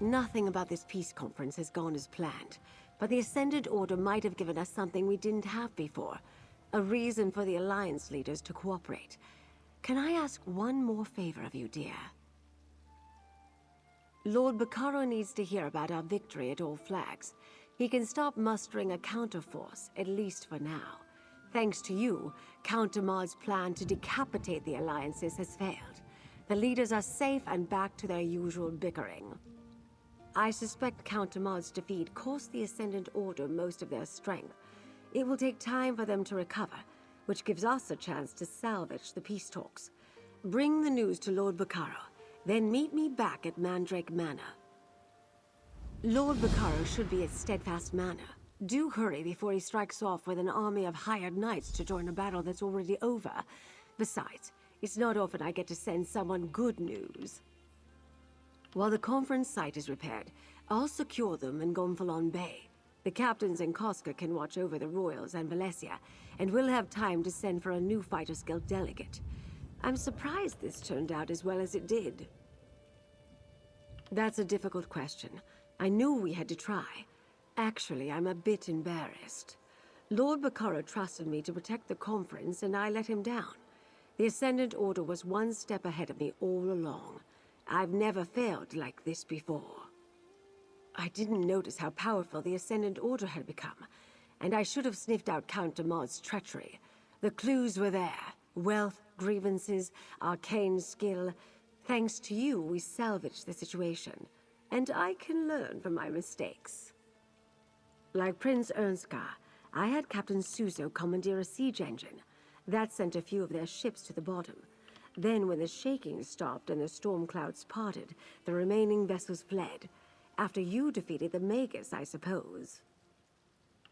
Nothing about this peace conference has gone as planned, but the Ascended Order might have given us something we didn't have before. A reason for the Alliance leaders to cooperate. Can I ask one more favor of you, dear? Lord Bacaro needs to hear about our victory at All Flags. He can stop mustering a counterforce, at least for now. Thanks to you, Count Damar's plan to decapitate the Alliances has failed. The leaders are safe and back to their usual bickering. I suspect Count Damar's defeat cost the Ascendant Order most of their strength. It will take time for them to recover, which gives us a chance to salvage the peace talks. Bring the news to Lord Bacaro, then meet me back at Mandrake Manor. Lord Bacaro should be at Steadfast Manor. Do hurry before he strikes off with an army of hired knights to join a battle that's already over. Besides, it's not often I get to send someone good news. While the conference site is repaired, I'll secure them in Gonfalon Bay. The captains in Koska can watch over the Royals and Valencia, and we'll have time to send for a new Fighters Guild delegate. I'm surprised this turned out as well as it did. That's a difficult question. I knew we had to try. Actually, I'm a bit embarrassed. Lord Bacaro trusted me to protect the conference, and I let him down. The Ascendant Order was one step ahead of me all along. I've never failed like this before. I didn't notice how powerful the Ascendant Order had become, and I should have sniffed out Count Damar's treachery. The clues were there. Wealth, grievances, arcane skill. Thanks to you, we salvaged the situation. And I can learn from my mistakes. Like Prince Ernskar, I had Captain Suzo commandeer a siege engine. That sent a few of their ships to the bottom. Then when the shaking stopped and the storm clouds parted, the remaining vessels fled. After you defeated the Magus, I suppose.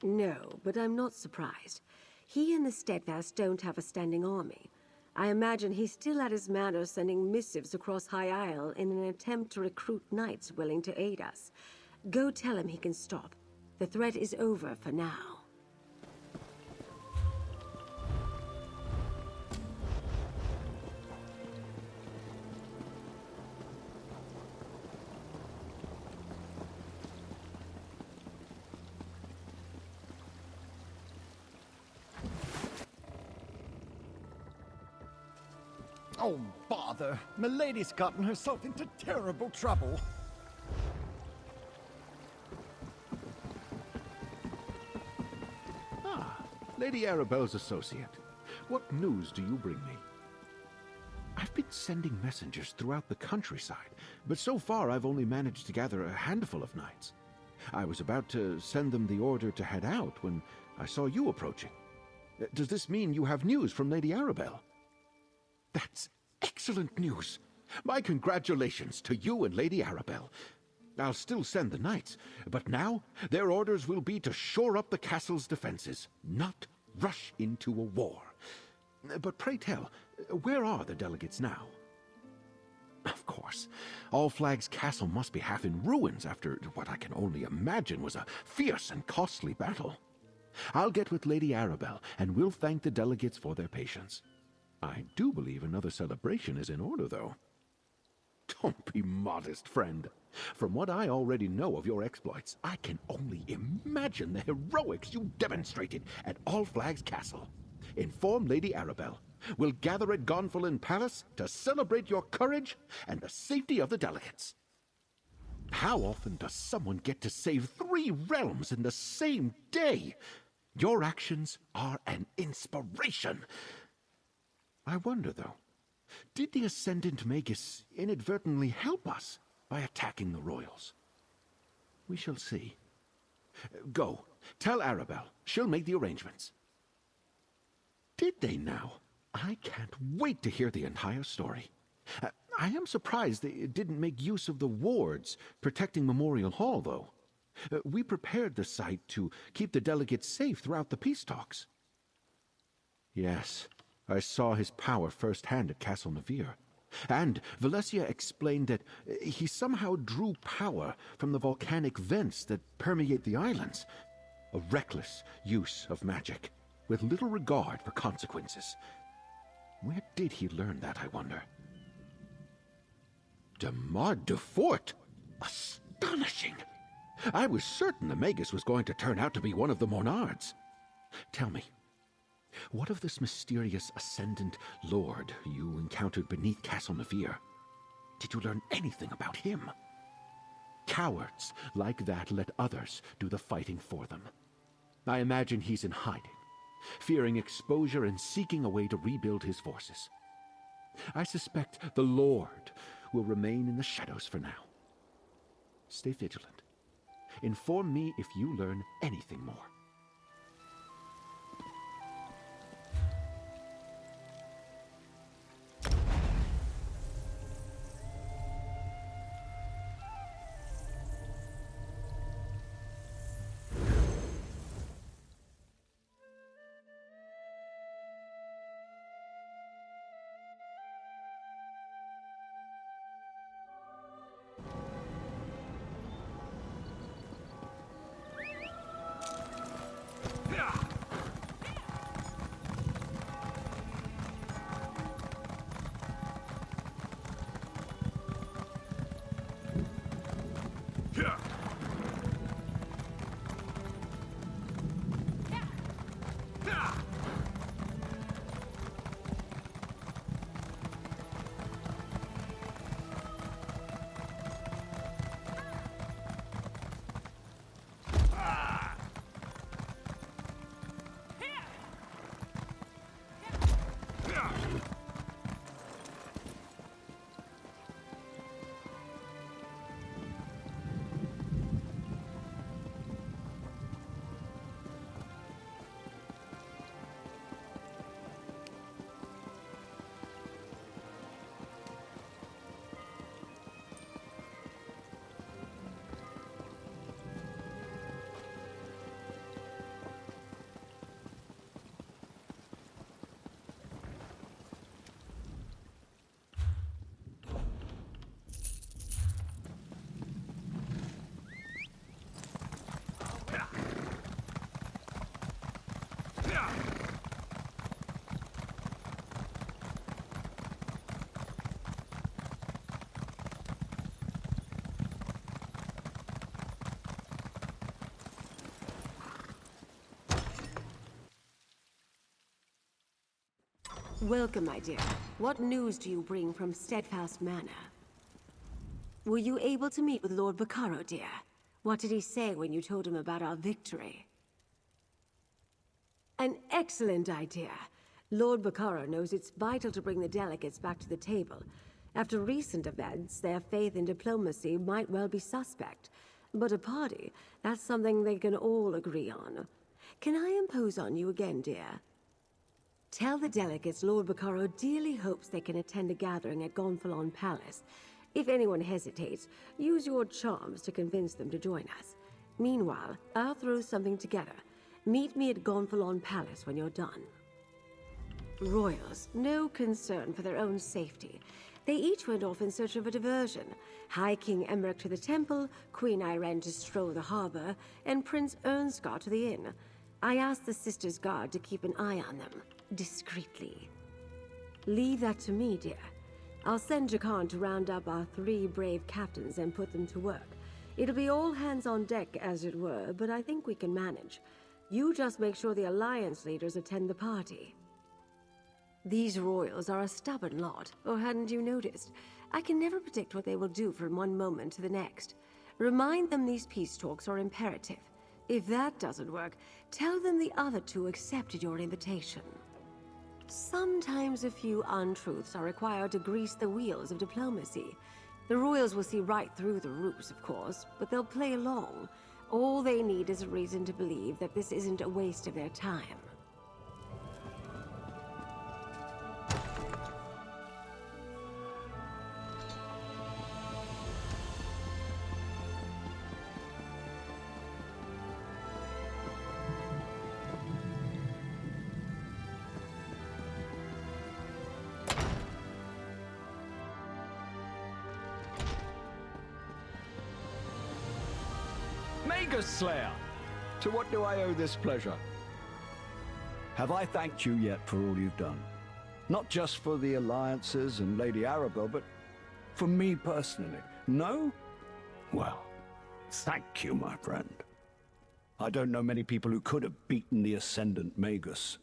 No, but I'm not surprised. He and the Steadfast don't have a standing army. I imagine he's still at his manor sending missives across High Isle in an attempt to recruit knights willing to aid us. Go tell him he can stop. The threat is over for now. Oh, bother. Milady's gotten herself into terrible trouble. Ah, Lady Arabelle's associate. What news do you bring me? I've been sending messengers throughout the countryside, but so far I've only managed to gather a handful of knights. I was about to send them the order to head out when I saw you approaching. Does this mean you have news from Lady Arabelle? That's excellent news. My congratulations to you and Lady Arabelle. I'll still send the knights, but now their orders will be to shore up the castle's defenses, not rush into a war. But pray tell, where are the delegates now? Of course, All Flags Castle must be half in ruins after what I can only imagine was a fierce and costly battle. I'll get with Lady Arabelle, and we'll thank the delegates for their patience. I do believe another celebration is in order, though. Don't be modest, friend. From what I already know of your exploits, I can only imagine the heroics you demonstrated at All Flags Castle. Inform Lady Arabelle. We'll gather at Gonfalon Palace to celebrate your courage and the safety of the delegates. How often does someone get to save 3 realms in the same day? Your actions are an inspiration. I wonder, though, did the Ascendant Magus inadvertently help us by attacking the Royals? We shall see. Go, tell Arabelle. She'll make the arrangements. Did they now? I can't wait to hear the entire story. I am surprised they didn't make use of the wards protecting Memorial Hall, though. We prepared the site to keep the delegates safe throughout the peace talks. Yes, I saw his power firsthand at Castle Navir. And Valencia explained that he somehow drew power from the volcanic vents that permeate the islands. A reckless use of magic, with little regard for consequences. Where did he learn that, I wonder? Damar de Fort? A Astonishing! I was certain the Magus was going to turn out to be one of the Monards. Tell me, what of this mysterious Ascendant Lord you encountered beneath Castle Navir? Did you learn anything about him? Cowards like that let others do the fighting for them. I imagine he's in hiding, fearing exposure and seeking a way to rebuild his forces. I suspect the Lord will remain in the shadows for now. Stay vigilant. Inform me if you learn anything more. Welcome, my dear. What news do you bring from Steadfast Manor? Were you able to meet with Lord Baccaro, dear? What did he say when you told him about our victory? An excellent idea. Lord Baccaro knows it's vital to bring the delegates back to the table. After recent events, their faith in diplomacy might well be suspect. But a party, that's something they can all agree on. Can I impose on you again, dear? Tell the delegates Lord Baccaro dearly hopes they can attend a gathering at Gonfalon Palace. If anyone hesitates, use your charms to convince them to join us. Meanwhile, I'll throw something together. Meet me at Gonfalon Palace when you're done. Royals, no concern for their own safety. They each went off in search of a diversion. High King Emmerich to the temple, Queen Irene to stroll the harbor, and Prince Ernscar to the inn. I asked the Sisters' Guard to keep an eye on them. Discreetly. Leave that to me, dear. I'll send Jakan to round up our 3 brave captains and put them to work. It'll be all hands on deck, as it were, but I think we can manage. You just make sure the Alliance leaders attend the party. These royals are a stubborn lot, or hadn't you noticed? I can never predict what they will do from one moment to the next. Remind them these peace talks are imperative. If that doesn't work, tell them the other 2 accepted your invitation. Sometimes a few untruths are required to grease the wheels of diplomacy. The royals will see right through the ruse, of course, but they'll play along. All they need is a reason to believe that this isn't a waste of their time. Magus Slayer! To what do I owe this pleasure? Have I thanked you yet for all you've done? Not just for the alliances and Lady Arabelle, but for me personally. No? Well, Thank you, my friend. I don't know many people who could have beaten the Ascendant Magus.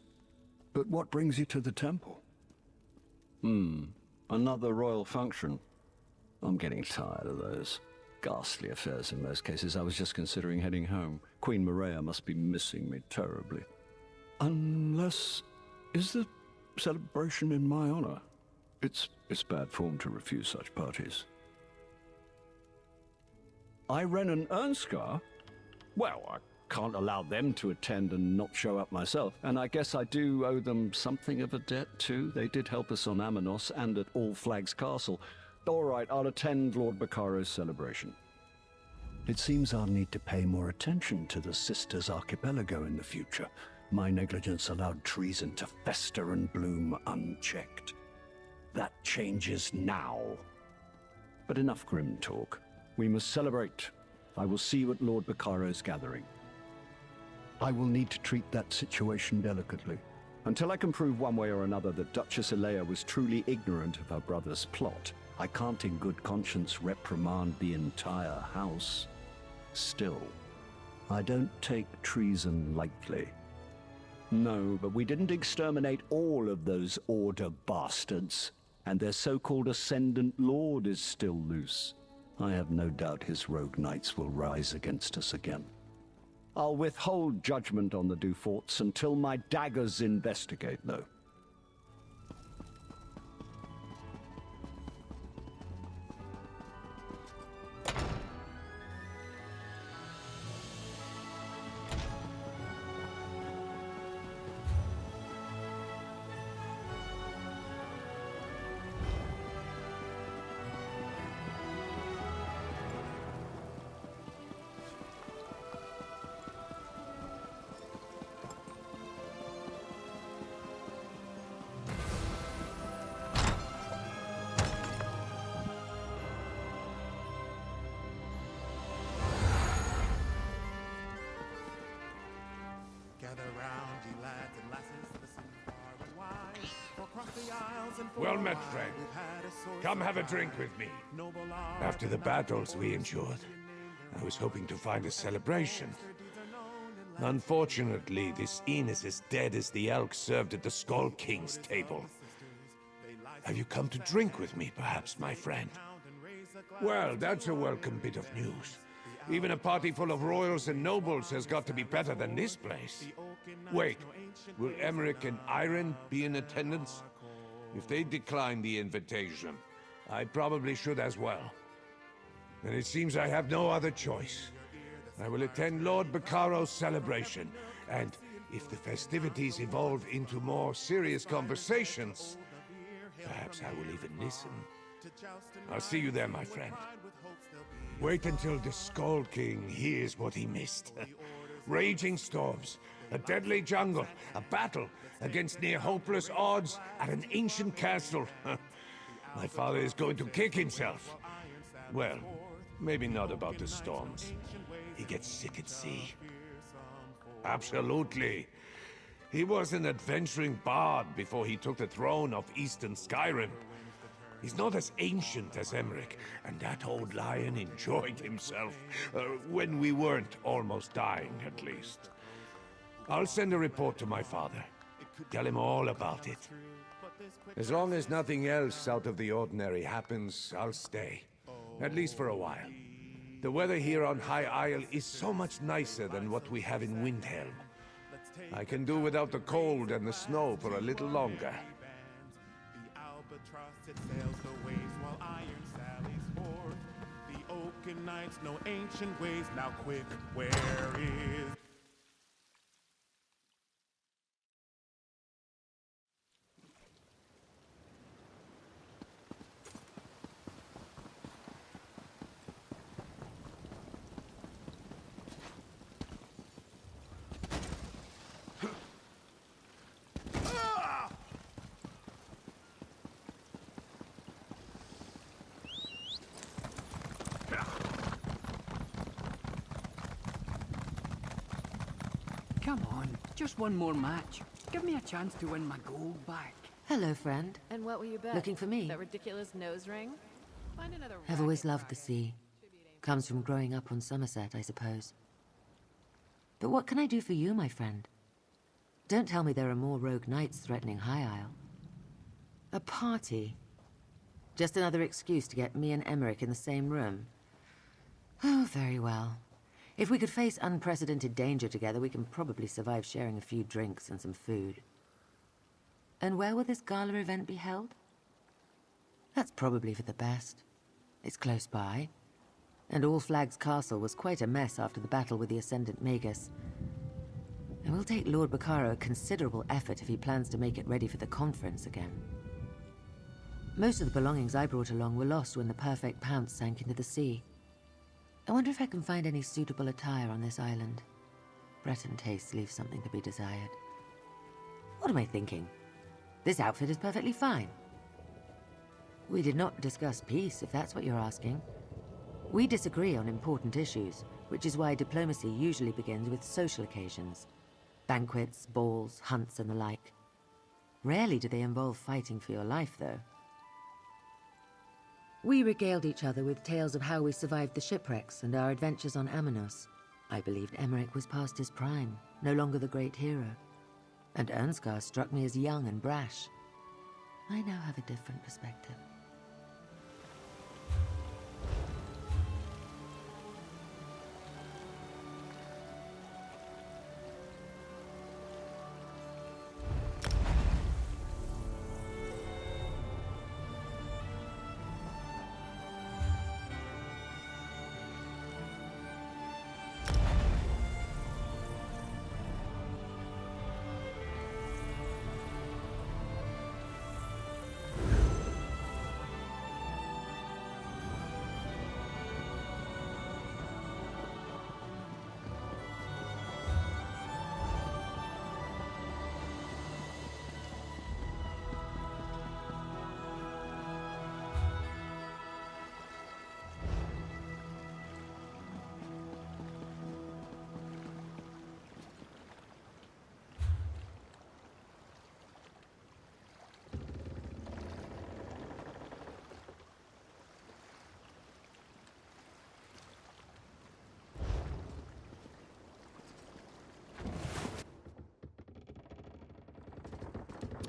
But what brings you to the temple? Another royal function. I'm getting tired of those ghastly affairs in most cases. I was just considering heading home. Queen Maria must be missing me terribly. Unless... is the celebration in my honor? It's bad form to refuse such parties. Irene and Ernskar? Well, I can't allow them to attend and not show up myself. And I guess I do owe them something of a debt, too. They did help us on Amanos and at All Flags Castle. All right, I'll attend Lord Baccaro's celebration. It seems I'll need to pay more attention to the Sisters Archipelago in the future. My negligence allowed treason to fester and bloom unchecked. That changes now. But enough grim talk. We must celebrate. I will see you at Lord Baccaro's gathering. I will need to treat that situation delicately. Until I can prove one way or another that Duchess Elea was truly ignorant of her brother's plot, I can't in good conscience reprimand the entire house. Still, I don't take treason lightly. No, but we didn't exterminate all of those Order bastards, and their so-called Ascendant Lord is still loose. I have no doubt his rogue knights will rise against us again. I'll withhold judgment on the Duforts until my daggers investigate, though. Well met, friend. Come have a drink with me. After the battles we endured, I was hoping to find a celebration. Unfortunately, this inn is as dead as the elk served at the Skull King's table. Have you come to drink with me, perhaps, my friend? Well, that's a welcome bit of news. Even a party full of royals and nobles has got to be better than this place. Wait, will Emmerich and Irene be in attendance? If they decline the invitation, I probably should as well. And it seems I have no other choice. I will attend Lord Baccaro's celebration, and if the festivities evolve into more serious conversations, perhaps I will even listen. I'll see you there, my friend. Wait until the Skull King hears what he missed. Raging storms, a deadly jungle, a battle against near-hopeless odds at an ancient castle. My father is going to kick himself. Well, maybe not about the storms. He gets sick at sea. Absolutely. He was an adventuring bard before he took the throne of Eastern Skyrim. He's not as ancient as Emmerich, and that old lion enjoyed himself. When we weren't almost dying, at least. I'll send a report to my father. Tell him all about it. As long as nothing else out of the ordinary happens, I'll stay. At least for a while. The weather here on High Isle is so much nicer than what we have in Windhelm. I can do without the cold and the snow for a little longer. It sails the waves while iron sallies forth. The oaken knights know ancient ways. Now quick, where is... Come on, just one more match. Give me a chance to win my gold back. Hello, friend. And what will you bet? Looking for me? That ridiculous nose ring? Find another I've always loved the sea. Comes from growing up on Somerset, I suppose. But what can I do for you, my friend? Don't tell me there are more rogue knights threatening High Isle. A party? Just another excuse to get me and Emmerich in the same room? Oh, very well. If we could face unprecedented danger together, we can probably survive sharing a few drinks and some food. And where will this gala event be held? That's probably for the best. It's close by. And All Flags Castle was quite a mess after the battle with the Ascendant Magus. It will take Lord Baccaro a considerable effort if he plans to make it ready for the conference again. Most of the belongings I brought along were lost when the Perfect Pounce sank into the sea. I wonder if I can find any suitable attire on this island. Breton tastes leave something to be desired. What am I thinking? This outfit is perfectly fine. We did not discuss peace, if that's what you're asking. We disagree on important issues, which is why diplomacy usually begins with social occasions. Banquets, balls, hunts, and the like. Rarely do they involve fighting for your life, though. We regaled each other with tales of how we survived the shipwrecks and our adventures on Amanos. I believed Emmerich was past his prime, no longer the great hero. And Ernskar struck me as young and brash. I now have a different perspective.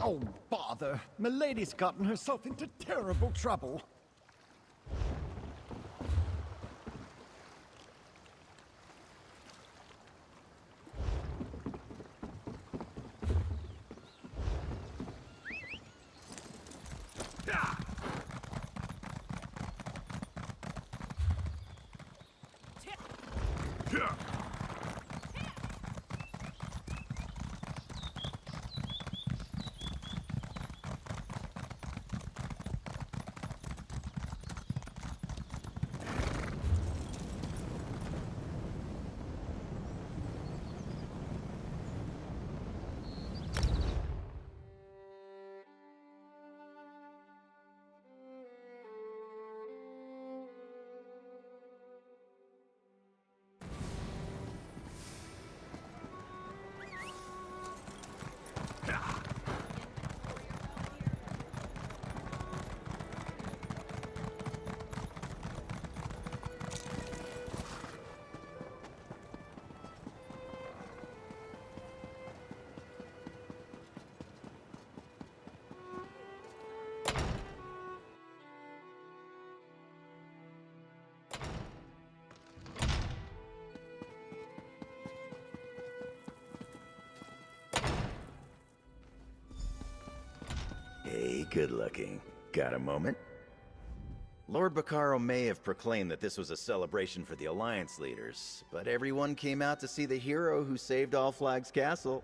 Oh, bother! Milady's gotten herself into terrible trouble. Hey, good looking. Got a moment? Lord Baccaro may have proclaimed that this was a celebration for the Alliance leaders, but everyone came out to see the hero who saved All Flags Castle.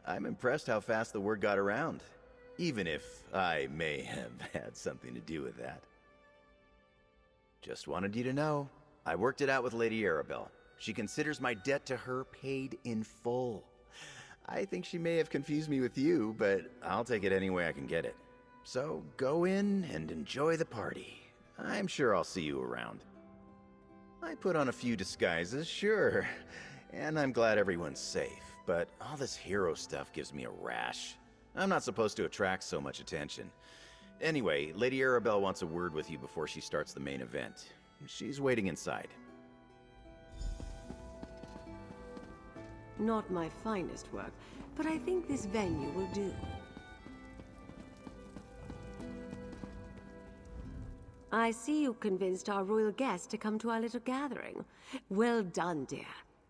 I'm impressed how fast the word got around, even if I may have had something to do with that. Just wanted you to know, I worked it out with Lady Arabelle. She considers my debt to her paid in full. I think she may have confused me with you, but I'll take it any way I can get it. So go in and enjoy the party. I'm sure I'll see you around. I put on a few disguises, sure, and I'm glad everyone's safe, but all this hero stuff gives me a rash. I'm not supposed to attract so much attention. Anyway, Lady Arabelle wants a word with you before she starts the main event. She's waiting inside. Not my finest work, but I think this venue will do. I see you convinced our royal guests to come to our little gathering. Well done, dear.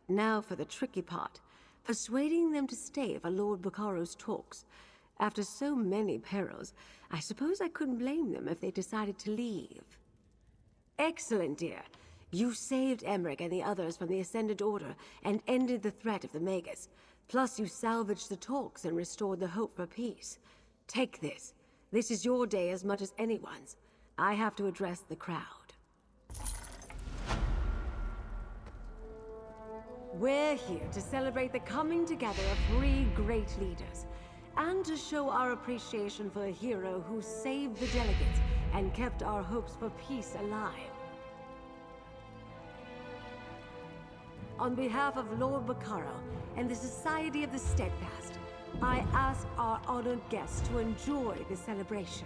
Now for the tricky part. Persuading them to stay for Lord Baccaro's talks. After so many perils, I suppose I couldn't blame them if they decided to leave. Excellent, dear. You saved Emmerich and the others from the Ascendant Order and ended the threat of the Magus. Plus, you salvaged the talks and restored the hope for peace. Take this. This is your day as much as anyone's. I have to address the crowd. We're here to celebrate the coming together of 3 great leaders, and to show our appreciation for a hero who saved the delegates and kept our hopes for peace alive. On behalf of Lord Baccaro and the Society of the Steadfast, I ask our honored guests to enjoy the celebration.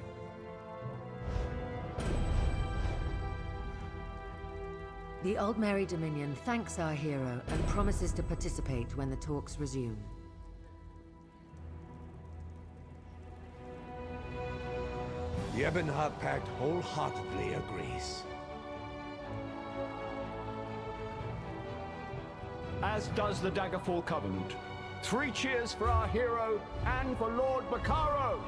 The Aldmeri Dominion thanks our hero and promises to participate when the talks resume. The Ebonheart Pact wholeheartedly agrees. As does the Daggerfall Covenant. 3 cheers for our hero and for Lord Baccaro!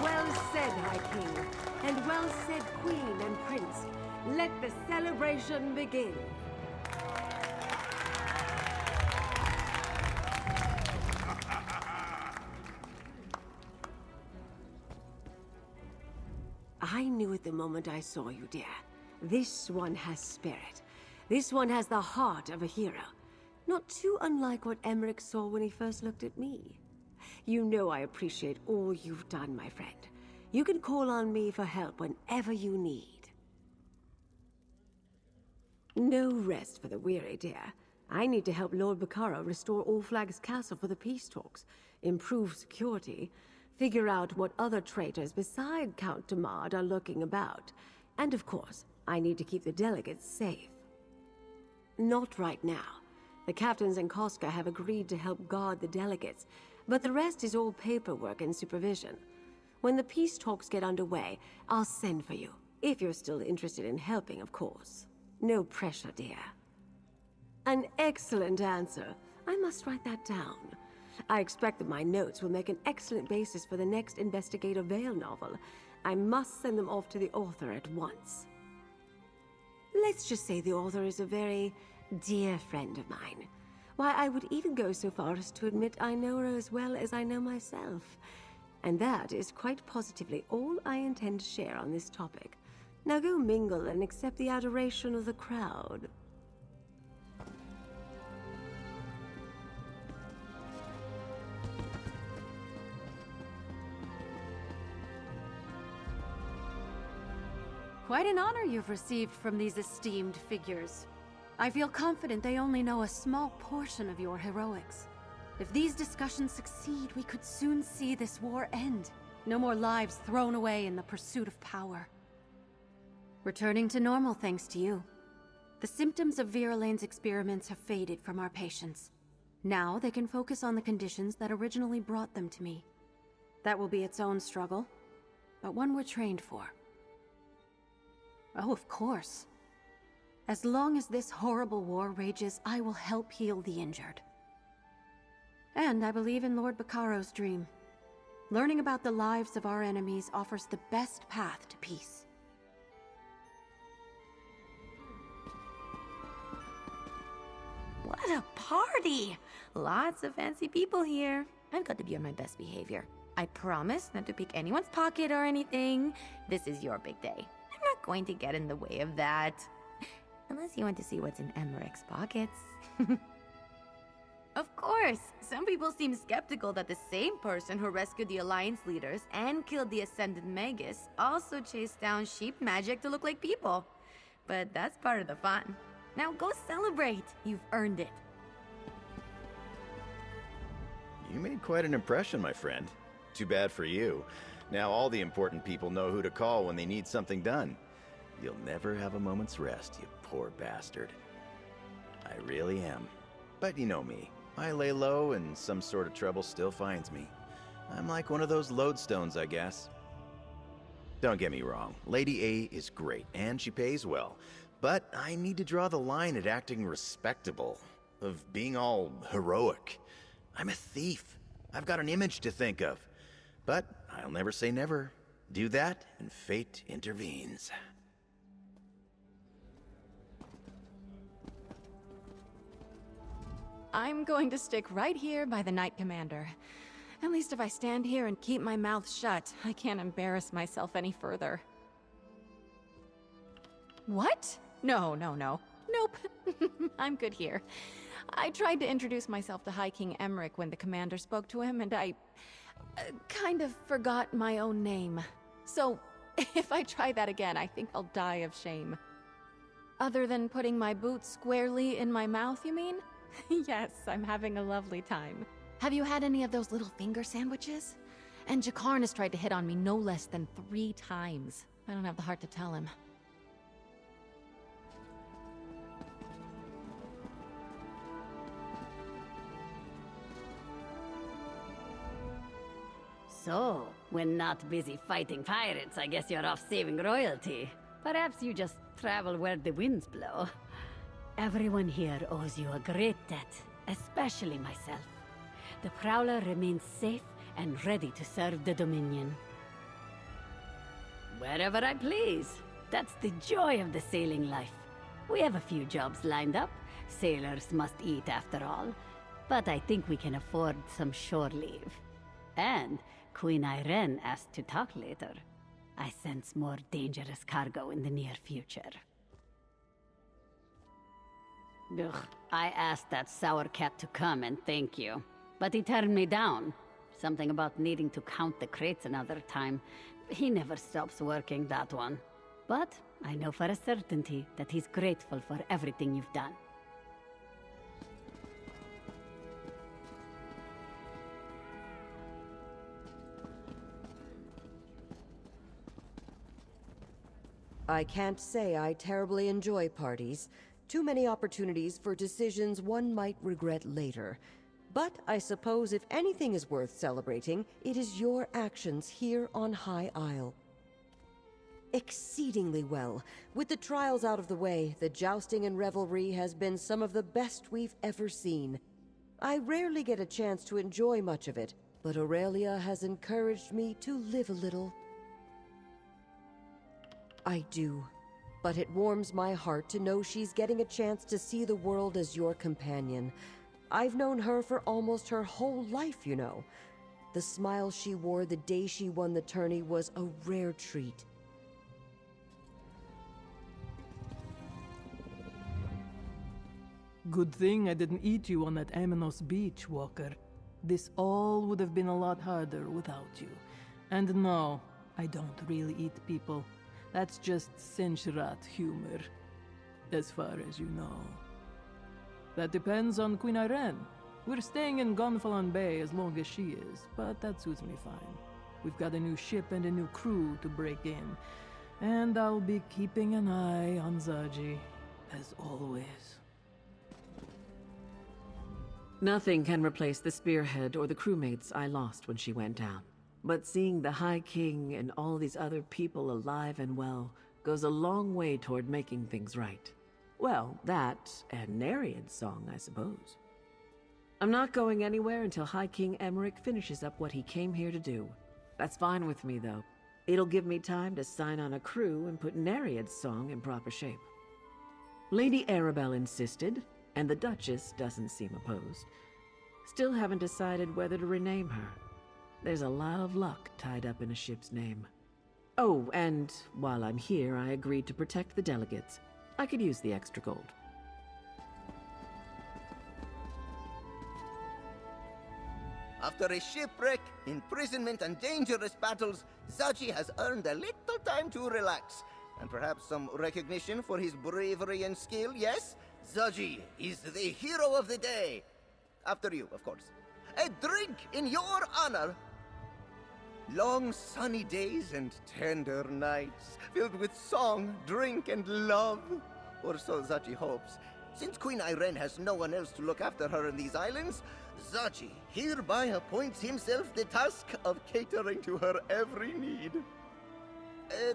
Well said, High King, and well said, Queen and Prince. Let the celebration begin. I knew at the moment I saw you, dear. This one has spirit. This one has the heart of a hero. Not too unlike what Emmerich saw when he first looked at me. You know I appreciate all you've done, my friend. You can call on me for help whenever you need. No rest for the weary, dear. I need to help Lord Baccaro restore All Flags Castle for the peace talks, improve security, figure out what other traitors beside Count Damard are lurking about, and of course, I need to keep the delegates safe. Not right now. The captains and Koska have agreed to help guard the delegates, but the rest is all paperwork and supervision. When the peace talks get underway, I'll send for you. If you're still interested in helping, of course. No pressure, dear. An excellent answer. I must write that down. I expect that my notes will make an excellent basis for the next Investigator Vale novel. I must send them off to the author at once. Let's just say the author is a very dear friend of mine. Why, I would even go so far as to admit I know her as well as I know myself. And that is quite positively all I intend to share on this topic. Now go mingle and accept the adoration of the crowd. Quite an honor you've received from these esteemed figures. I feel confident they only know a small portion of your heroics. If these discussions succeed, we could soon see this war end. No more lives thrown away in the pursuit of power. Returning to normal thanks to you. The symptoms of Vera Lane's experiments have faded from our patients. Now they can focus on the conditions that originally brought them to me. That will be its own struggle, but one we're trained for. Oh, of course. As long as this horrible war rages, I will help heal the injured. And I believe in Lord Baccaro's dream. Learning about the lives of our enemies offers the best path to peace. What a party! Lots of fancy people here. I've got to be on my best behavior. I promise not to pick anyone's pocket or anything. This is your big day. I'm not going to get in the way of that. Unless you want to see what's in Emmerich's pockets. Of course, some people seem skeptical that the same person who rescued the Alliance leaders and killed the Ascendant Magus also chased down sheep magic to look like people. But that's part of the fun. Now go celebrate. You've earned it. You made quite an impression, my friend. Too bad for you. Now all the important people know who to call when they need something done. You'll never have a moment's rest, you poor bastard. I really am. But you know me. I lay low and some sort of trouble still finds me. I'm like one of those lodestones, I guess. Don't get me wrong, Lady A is great, and she pays well. But I need to draw the line at acting respectable, of being all heroic. I'm a thief. I've got an image to think of. But I'll never say never. Do that, and fate intervenes. I'm going to stick right here by the Knight Commander. At least if I stand here and keep my mouth shut, I can't embarrass myself any further. What? No. Nope. I'm good here. I tried to introduce myself to High King Emmerich when the commander spoke to him, and I kind of forgot my own name. So, if I try that again, I think I'll die of shame. Other than putting my boot squarely in my mouth, you mean? Yes, I'm having a lovely time. Have you had any of those little finger sandwiches? And Jakarn has tried to hit on me no less than 3 times. I don't have the heart to tell him. So, when not busy fighting pirates, I guess you're off saving royalty. Perhaps you just travel where the winds blow. Everyone here owes you a great debt, especially myself. The Prowler remains safe and ready to serve the Dominion. Wherever I please. That's the joy of the sailing life. We have a few jobs lined up. Sailors must eat after all. But I think we can afford some shore leave. And Queen Irene asked to talk later. I sense more dangerous cargo in the near future. Ugh, I asked that sour cat to come and thank you. But he turned me down. Something about needing to count the crates another time. He never stops working, that one. But I know for a certainty that he's grateful for everything you've done. I can't say I terribly enjoy parties. Too many opportunities for decisions one might regret later. But I suppose if anything is worth celebrating, it is your actions here on High Isle. Exceedingly well. With the trials out of the way, the jousting and revelry has been some of the best we've ever seen. I rarely get a chance to enjoy much of it, but Aurelia has encouraged me to live a little. I do. But it warms my heart to know she's getting a chance to see the world as your companion. I've known her for almost her whole life, you know. The smile she wore the day she won the tourney was a rare treat. Good thing I didn't eat you on that Aminos beach, Walker. This all would have been a lot harder without you. And no, I don't really eat people. That's just Senshrat humor, as far as you know. That depends on Queen Irene. We're staying in Gonfalon Bay as long as she is, but that suits me fine. We've got a new ship and a new crew to break in, and I'll be keeping an eye on Zaji, as always. Nothing can replace the spearhead or the crewmates I lost when she went down. But seeing the High King and all these other people alive and well goes a long way toward making things right. Well, that and Nereiid's song, I suppose. I'm not going anywhere until High King Emmerich finishes up what he came here to do. That's fine with me, though. It'll give me time to sign on a crew and put Nereiid's song in proper shape. Lady Arabelle insisted, and the Duchess doesn't seem opposed. Still haven't decided whether to rename her. There's a lot of luck tied up in a ship's name. Oh, and while I'm here, I agreed to protect the delegates. I could use the extra gold. After a shipwreck, imprisonment, and dangerous battles, Zaji has earned a little time to relax. And perhaps some recognition for his bravery and skill, yes? Zaji is the hero of the day. After you, of course. A drink in your honor. Long sunny days and tender nights, filled with song, drink, and love. Or so Zaji hopes. Since Queen Irene has no one else to look after her in these islands, Zachi hereby appoints himself the task of catering to her every need.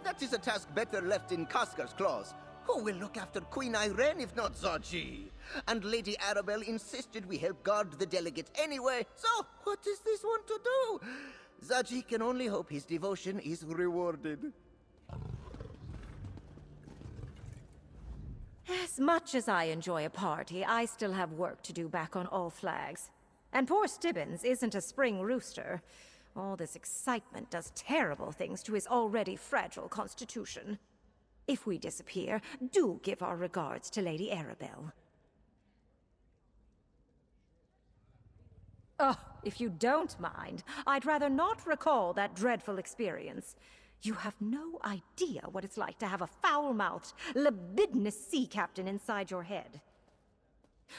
That is a task better left in Cascar's claws. Who will look after Queen Irene if not Zachi? And Lady Arabelle insisted we help guard the delegates anyway, so what does this want to do? Zachi can only hope his devotion is rewarded. As much as I enjoy a party, I still have work to do back on All Flags. And poor Stibbins isn't a spring rooster. All this excitement does terrible things to his already fragile constitution. If we disappear, do give our regards to Lady Arabelle. Oh, if you don't mind, I'd rather not recall that dreadful experience. You have no idea what it's like to have a foul-mouthed, libidinous sea captain inside your head.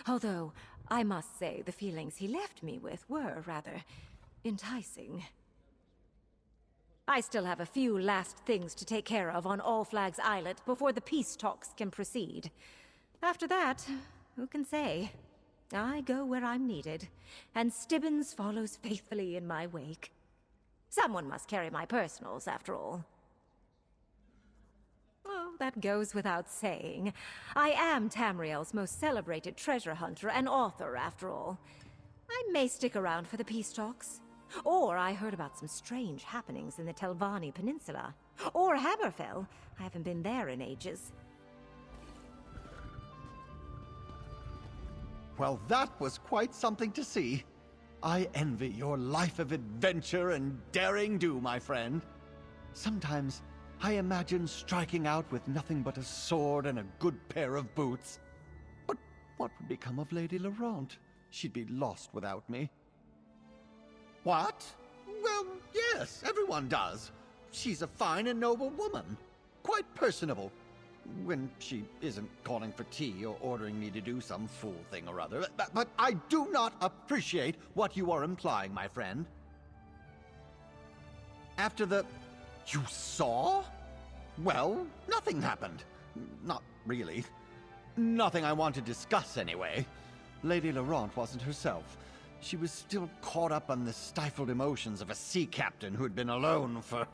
Although, I must say, the feelings he left me with were rather enticing. I still have a few last things to take care of on All Flags Islet before the peace talks can proceed. After that, who can say? I go where I'm needed, and Stibbins follows faithfully in my wake. Someone must carry my personals, after all. Oh, that goes without saying. I am Tamriel's most celebrated treasure hunter and author, after all. I may stick around for the peace talks. Or I heard about some strange happenings in the Telvanni Peninsula. Or Hammerfell. I haven't been there in ages. Well, that was quite something to see. I envy your life of adventure and daring do, my friend. Sometimes I imagine striking out with nothing but a sword and a good pair of boots. But what would become of Lady Laurent? She'd be lost without me. What? Well, yes, everyone does. She's a fine and noble woman. Quite personable. When she isn't calling for tea or ordering me to do some fool thing or other. But I do not appreciate what you are implying, my friend. After the... You saw? Well, nothing happened. Not really. Nothing I want to discuss, anyway. Lady Laurent wasn't herself. She was still caught up on the stifled emotions of a sea captain who had been alone for...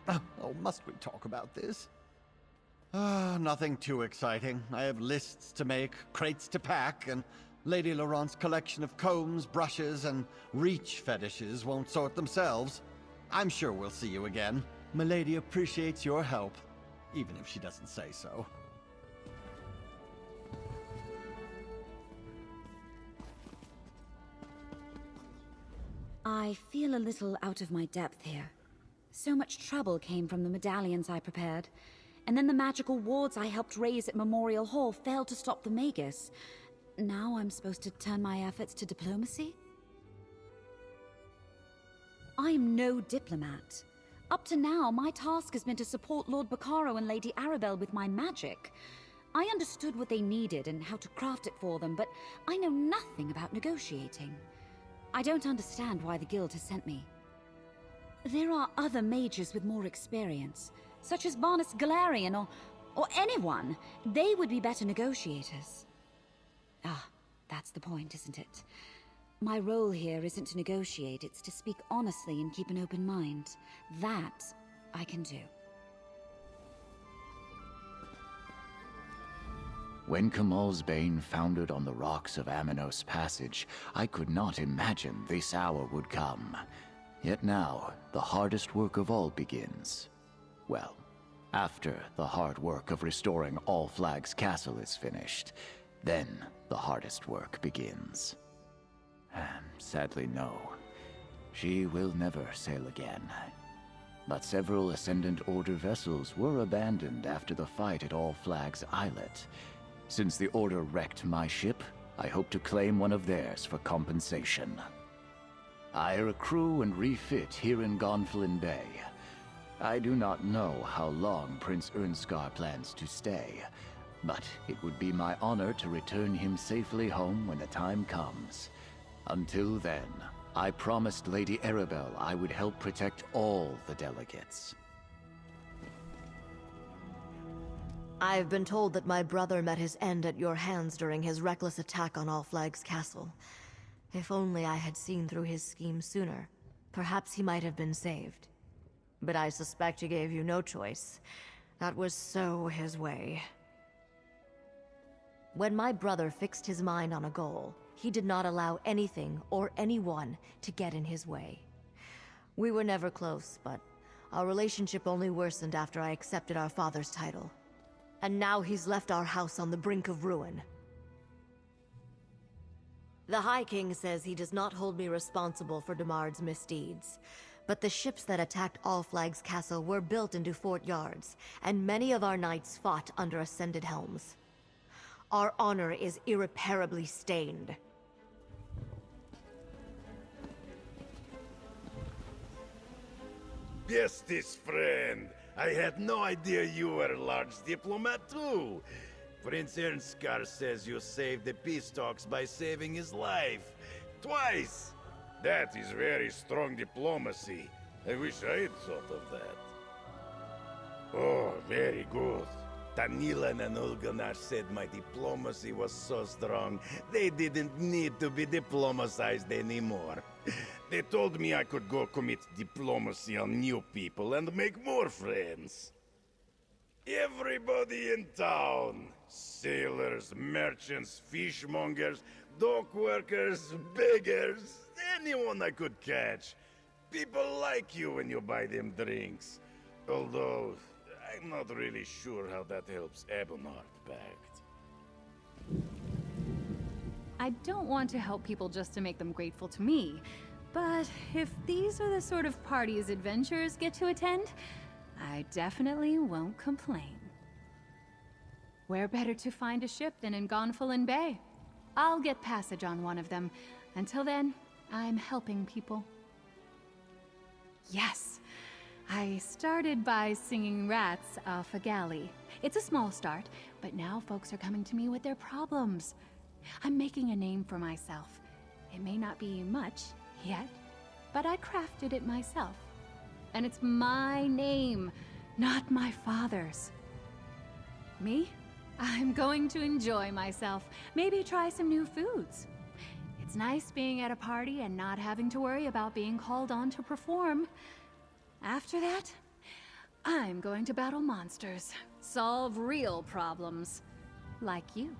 Oh, must we talk about this? Nothing too exciting. I have lists to make, crates to pack, and Lady Laurent's collection of combs, brushes, and reach fetishes won't sort themselves. I'm sure we'll see you again. Milady appreciates your help, even if she doesn't say so. I feel a little out of my depth here. So much trouble came from the medallions I prepared. And then the magical wards I helped raise at Memorial Hall failed to stop the Magus. Now I'm supposed to turn my efforts to diplomacy? I am no diplomat. Up to now, my task has been to support Lord Baccaro and Lady Arabelle with my magic. I understood what they needed and how to craft it for them, but I know nothing about negotiating. I don't understand why the Guild has sent me. There are other mages with more experience, such as Varnus Galarian or anyone. They would be better negotiators. Ah, that's the point, isn't it? My role here isn't to negotiate, it's to speak honestly and keep an open mind. That I can do. When Kamal's Bane foundered on the rocks of Aminos Passage, I could not imagine this hour would come. Yet now, the hardest work of all begins. Well, after the hard work of restoring All Flags Castle is finished, then the hardest work begins. Sadly, no. She will never sail again. But several Ascendant Order vessels were abandoned after the fight at All Flags Islet. Since the Order wrecked my ship, I hope to claim one of theirs for compensation. Hire a crew and refit here in Gonfalon Bay. I do not know how long Prince Ernskar plans to stay, but it would be my honor to return him safely home when the time comes. Until then, I promised Lady Arabelle I would help protect all the delegates. I've been told that my brother met his end at your hands during his reckless attack on All Flags Castle. If only I had seen through his scheme sooner, perhaps he might have been saved. But I suspect he gave you no choice. That was so his way. When my brother fixed his mind on a goal, he did not allow anything or anyone to get in his way. We were never close, but our relationship only worsened after I accepted our father's title. And now he's left our house on the brink of ruin. The High King says he does not hold me responsible for Demard's misdeeds, but the ships that attacked All Flags Castle were built into fort yards, and many of our knights fought under ascended helms. Our honor is irreparably stained. Bestest friend, I had no idea you were a large diplomat too. Prince Ernskar says you saved the peace talks by saving his life. Twice! That is very strong diplomacy. I wish I had thought of that. Oh, very good. Tanilan and Ulganar said my diplomacy was so strong, they didn't need to be diplomatized anymore. They told me I could go commit diplomacy on new people and make more friends. Everybody in town, sailors, merchants, fishmongers, dock workers, beggars, anyone I could catch. People like you when you buy them drinks. Although, I'm not really sure how that helps Ebonheart Pact. I don't want to help people just to make them grateful to me, but if these are the sort of parties adventurers get to attend, I definitely won't complain. Where better to find a ship than in Gonfalon Bay? I'll get passage on one of them. Until then, I'm helping people. Yes! I started by singing Rats off a galley. It's a small start, but now folks are coming to me with their problems. I'm making a name for myself. It may not be much yet, but I crafted it myself. And it's my name, not my father's. Me? I'm going to enjoy myself. Maybe try some new foods. It's nice being at a party and not having to worry about being called on to perform. After that, I'm going to battle monsters, solve real problems, like you.